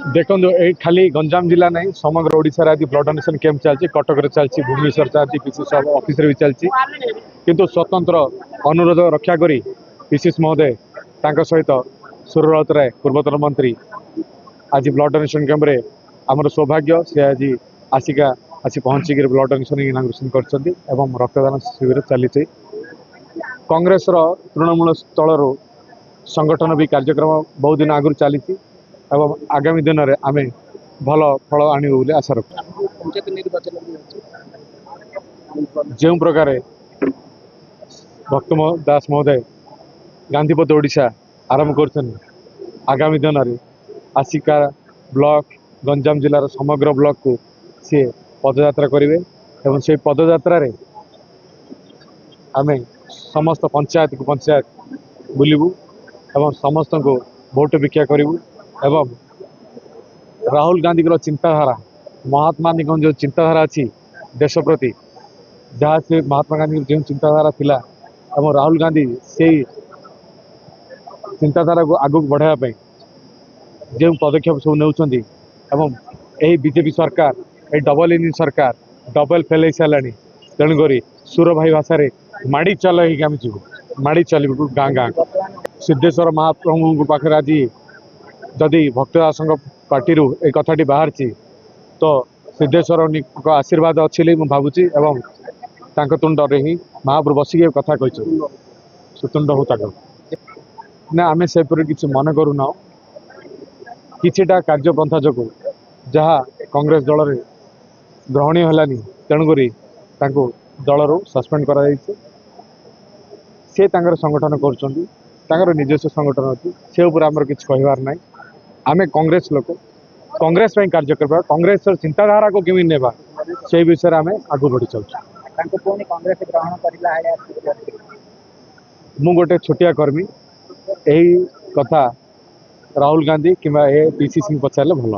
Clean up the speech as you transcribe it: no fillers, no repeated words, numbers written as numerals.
देखो ये खाली गंजाम जिला नहीं समग्र ओडिशा आज ब्लड डोनेशन कैंप चलती कटक चलती भुवनेश्वर चलती पीसीसी ऑफिस भी चलती किंतु स्वतंत्र अनुरोध रक्षा करी पीसीसी महोदय सहित सुरराउत राय पूर्वतन मंत्री आज ब्लड डोनेशन कैंप रे आमर सौभाग्य से आज आसिका आसी पहुंचिक ब्लड डोनेशन इनाग्रेशन कर रक्तदान शिविर चली कांग्रेस तृणमूल स्थल संगठन भी कार्यक्रम बहुत दिन आगु चली आगामी दिन में आम भल फल आणव आशा रख जो प्रकार भक्त दास महोदय गांधीपथ ओडिशा आरंभ कर आगामी दिन में आसिका ब्लॉक गंजाम जिलार समग्र ब्लॉक को सी पदयात्रा करेंगे और से पदयात्रा आम समस्त पंचायत को पंचायत बुलू और समस्त को भोट भिक्षा करूँ एवं राहुल गांधी चिंताधारा महात्मा गांधी जो चिंताधारा अच्छी देश प्रति जहाँ से महात्मा गांधी जो चिंताधारा थिला और राहुल गांधी से चिंताधारा को आगू बढ़ावाई जो पदक्षेप सब नौ बीजेपी सरकार ये डबल इंजिन सरकार डबल फेल हो सारा तेणुक सुर भाई भाषा माड़ी चल आम जीव माड़ी चलू गाँ गाँ सिद्धेश्वर महाप्रभु पाखे आज जदि भक्तदास पार्टी एक कथाटी बाहर तो सिद्धेश्वर आशीर्वाद अच्छी भावुची एवं तुंड ही महाप्रभु बसिक कथा कही सुतुंड हो ना आम से किसी मन करूना किटा कार्यपंथा जो जहाँ कांग्रेस दल में ग्रहणीय है तेणुक दल रू सस्पेंड कर संगठन कर निजस्व संगठन अच्छी से आमर किसी कहबार ना आम कांग्रेस लोक कांग्रेस कार्य करवा कांग्रेस चिंताधारा को केमी नेबा से विषय आम आगू बढ़ी चलु मु गोटे छोटिया कर्मी यही कथा राहुल गांधी कि पीसीसी पचारे भल।